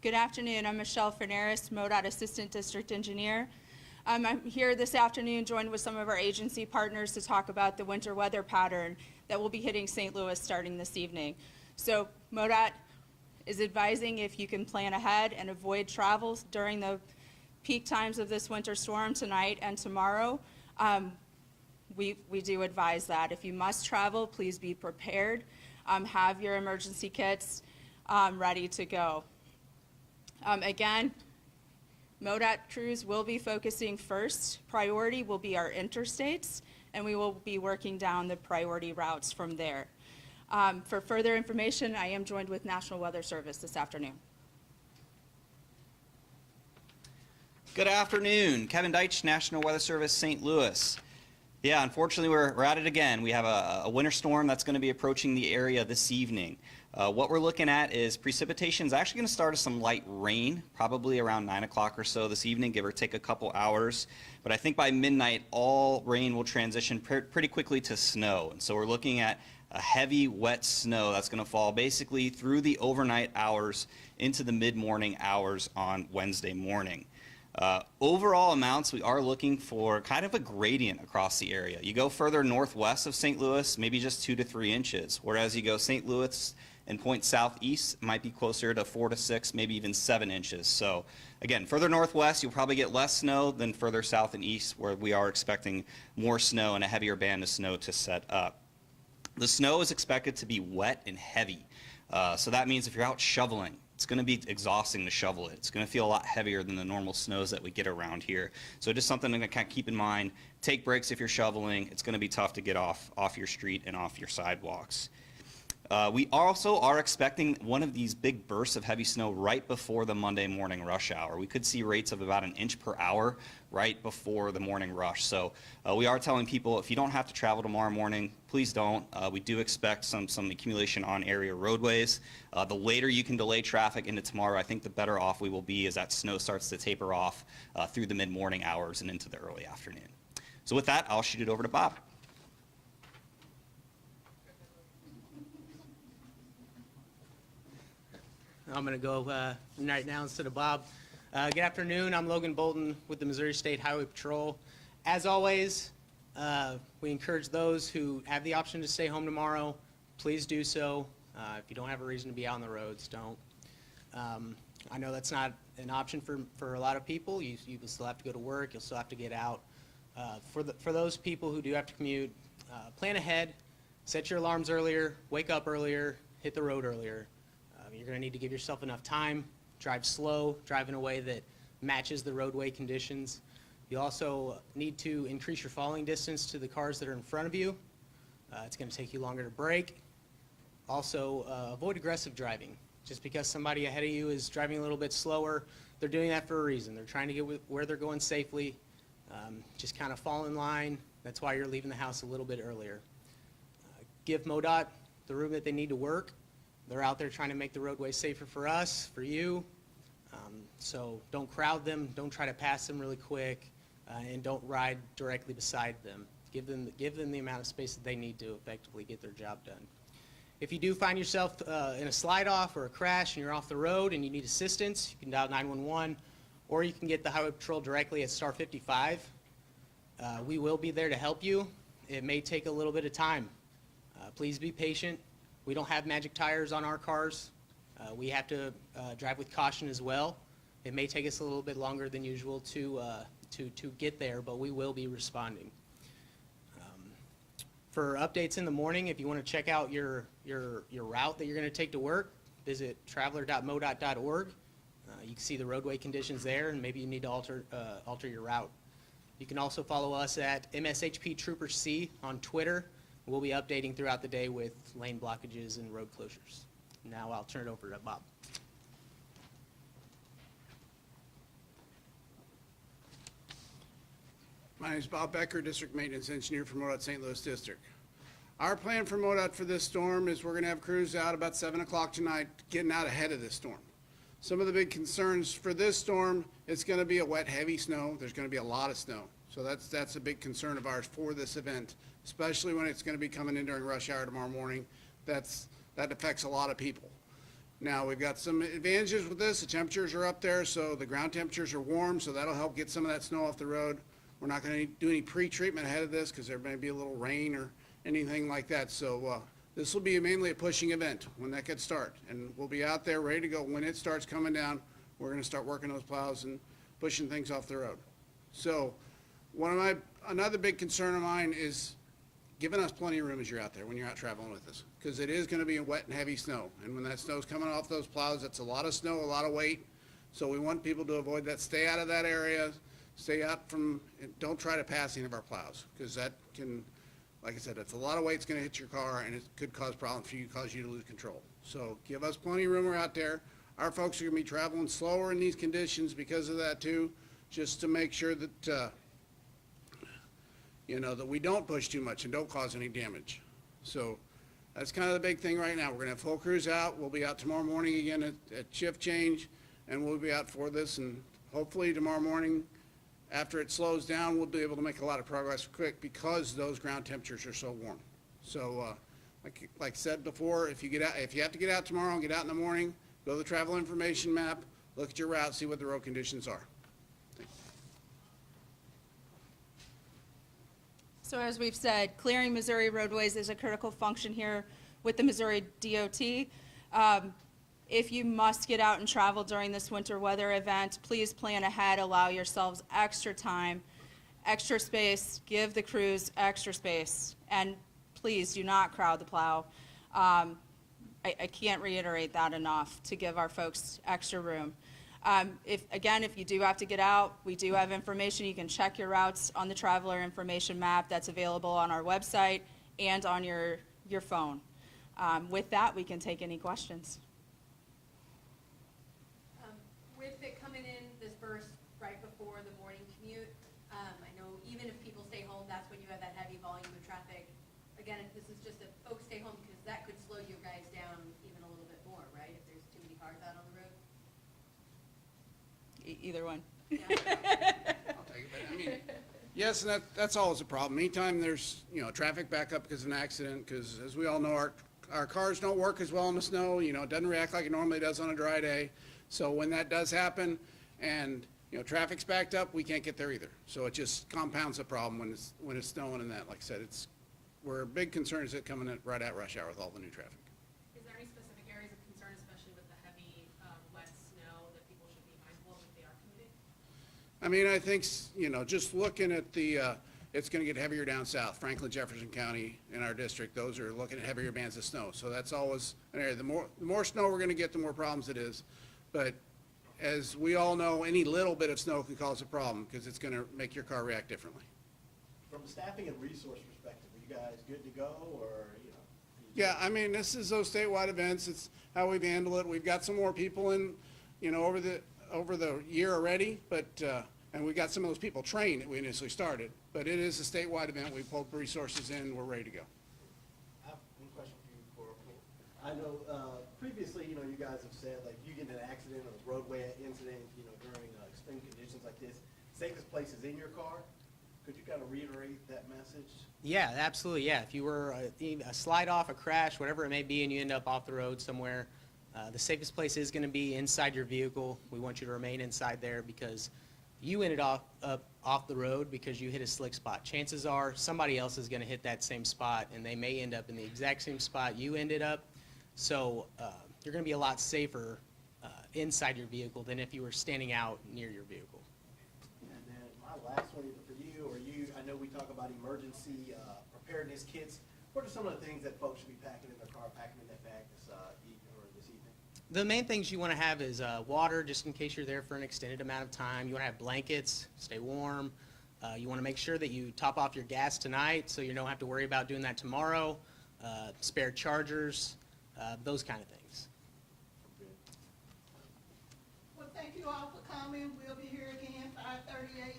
Good afternoon. I'm Michelle Fernaris, MoDOT Assistant District Engineer. I'm here this afternoon joined with some of our agency partners to talk about the winter weather pattern that will be hitting St. Louis starting this evening. So MoDOT is advising if you can plan ahead and avoid travels during the peak times of this winter storm tonight and tomorrow. We do advise that. If you must travel, please be prepared. Have your emergency kits ready to go. Again, MoDOT crews will be focusing first. Priority will be our interstates, and we will be working down the priority routes from there. For further information, I am joined with National Weather Service this afternoon. Good afternoon. Kevin Deitch, National Weather Service, St. Louis. Yeah, unfortunately, we're at it again. We have a winter storm that's going to be approaching the area this evening. What we're looking at is precipitation is actually going to start as some light rain, probably around 9 o'clock or so this evening, give or take a couple hours. But I think by midnight, all rain will transition pretty quickly to snow. And so we're looking at a heavy, wet snow that's going to fall basically through the overnight hours into the mid-morning hours on Wednesday morning. Overall amounts, we are looking for kind of a gradient across the area. You go further northwest of St. Louis, maybe just 2 to 3 inches, whereas you go St. Louis and point southeast, it might be closer to 4 to 6, maybe even 7 inches. So again, further northwest, you'll probably get less snow than further south and east, where we are expecting more snow and a heavier band of snow to set up. The snow is expected to be wet and heavy. So that means if you're out shoveling, it's going to be exhausting to shovel it. It's going to feel a lot heavier than the normal snows that we get around here. So just something to kind of keep in mind. Take breaks if you're shoveling. It's going to be tough to get off your street and off your sidewalks. We also are expecting one of these big bursts of heavy snow right before the Monday morning rush hour. We could see rates of about 1 inch per hour right before the morning rush. So we are telling people if you don't have to travel tomorrow morning, please don't. We do expect some accumulation on area roadways. The later you can delay traffic into tomorrow, I think the better off we will be as that snow starts to taper off through the mid-morning hours and into the early afternoon. So with that, I'll shoot it over to Bob. I'm going to go right now instead of Bob. Good afternoon. I'm Logan Bolton with the Missouri State Highway Patrol. As always, we encourage those who have the option to stay home tomorrow, please do so. If you don't have a reason to be out on the roads, don't. I know that's not an option for a lot of people. You will still have to go to work. You'll still have to get out. For those people who do have to commute, plan ahead, set your alarms earlier, wake up earlier, hit the road earlier. You're going to need to give yourself enough time, drive slow, drive in a way that matches the roadway conditions. You also need to increase your following distance to the cars that are in front of you. It's going to take you longer to brake. Also, avoid aggressive driving. Just because somebody ahead of you is driving a little bit slower, they're doing that for a reason. They're trying to get where they're going safely. Just kind of fall in line. That's why you're leaving the house a little bit earlier. Give MoDOT the room that they need to work. They're out there trying to make the roadway safer for us, for you. So don't crowd them, don't try to pass them really quick, and don't ride directly beside them. Give them the amount of space that they need to effectively get their job done. If you do find yourself in a slide-off or a crash and you're off the road and you need assistance, you can dial 911, or you can get the Highway Patrol directly at star 55. We will be there to help you. It may take a little bit of time. Please be patient. We don't have magic tires on our cars. We have to drive with caution as well. It may take us a little bit longer than usual to get there, but we will be responding. For updates in the morning, if you want to check out your route that you're going to take to work, visit traveler.modot.org. You can see the roadway conditions there, and maybe you need to alter your route. You can also follow us at MSHP Trooper C on Twitter. We'll be updating throughout the day with lane blockages and road closures. Now I'll turn it over to Bob. My name is Bob Becker, District Maintenance Engineer for MoDOT St. Louis District. Our plan for MoDOT for this storm is we're going to have crews out about 7 o'clock tonight getting out ahead of this storm. Some of the big concerns for this storm, it's going to be a wet, heavy snow. There's going to be a lot of snow. So that's a big concern of ours for this event, especially when it's going to be coming in during rush hour tomorrow morning. That affects a lot of people. Now, we've got some advantages with this. The temperatures are up there, so the ground temperatures are warm, so that'll help get some of that snow off the road. We're not going to do any pre-treatment ahead of this because there may be a little rain or anything like that. So this will be mainly a pushing event when that gets started. And we'll be out there ready to go. When it starts coming down, we're going to start working those plows and pushing things off the road. So another big concern of mine is giving us plenty of room as you're out there when you're out traveling with us, because it is going to be wet and heavy snow. And when that snow's coming off those plows, that's a lot of snow, a lot of weight. So we want people to avoid that. Stay out of that area. Stay out from, don't try to pass any of our plows, because that can, like I said, it's a lot of weight. It's going to hit your car, and it could cause problems for you, cause you to lose control. So give us plenty of room. We're out there. Our folks are going to be traveling slower in these conditions because of that too, just to make sure that, that we don't push too much and don't cause any damage. So that's kind of the big thing right now. We're going to have full crews out. We'll be out tomorrow morning again at shift change, and we'll be out for this. And hopefully tomorrow morning, after it slows down, we'll be able to make a lot of progress quick because those ground temperatures are so warm. So like I said before, if you have to get out tomorrow, get out in the morning, go to the travel information map, look at your route, see what the road conditions are. So as we've said, clearing Missouri roadways is a critical function here with the Missouri DOT. If you must get out and travel during this winter weather event, please plan ahead, allow yourselves extra time, extra space, give the crews extra space, and please do not crowd the plow. I can't reiterate that enough, to give our folks extra room. If you do have to get out, we do have information. You can check your routes on the traveler information map that's available on our website and on your phone. With that, we can take any questions. With it coming in this burst right before the morning commute, I know even if people stay home, that's when you have that heavy volume of traffic. Again, if this is just if folks stay home, because that could slow you guys down even a little bit more, right? If there's too many cars out on the road. Either one. Yeah. I'll take it, but I mean, yes, and that's always a problem. Anytime there's, traffic backup because of an accident, because as we all know, our cars don't work as well in the snow, it doesn't react like it normally does on a dry day. So when that does happen and, traffic's backed up, we can't get there either. So it just compounds the problem when it's snowing and that. Like I said, we're a big concern is it coming in right at rush hour with all the new traffic. Is there any specific areas of concern, especially with the heavy, wet snow, that people should be mindful of if they are commuting? I mean, I think, just looking at it's going to get heavier down south. Franklin, Jefferson County in our district, those are looking at heavier bands of snow. So that's always an area. The more snow we're going to get, the more problems it is. But as we all know, any little bit of snow can cause a problem because it's going to make your car react differently. From a staffing and resource perspective, are you guys good to go, or, Yeah, I mean, this is those statewide events. It's how we've handled it. We've got some more people in, over the year already, but, and we got some of those people trained that we initially started. But it is a statewide event. We pulled resources in. We're ready to go. I have one question for you, Cora. I know, previously, you guys have said, like, you get in an accident or a roadway incident, during extreme conditions like this, safest place is in your car. Could you kind of reiterate that message? Yeah, absolutely, yeah. If you were a slide off, a crash, whatever it may be, and you end up off the road somewhere, the safest place is going to be inside your vehicle. We want you to remain inside there because you ended off the road because you hit a slick spot. Chances are somebody else is going to hit that same spot, and they may end up in the exact same spot you ended up. So you're going to be a lot safer inside your vehicle than if you were standing out near your vehicle. And then my last one, either for you or you, I know we talk about emergency preparedness kits. What are some of the things that folks should be packing in their car, packing in their bag this evening? The main things you want to have is water, just in case you're there for an extended amount of time. You want to have blankets, stay warm. You want to make sure that you top off your gas tonight so you don't have to worry about doing that tomorrow. Spare chargers, those kind of things. Well, thank you all for coming. We'll be here again 5:30 a.m.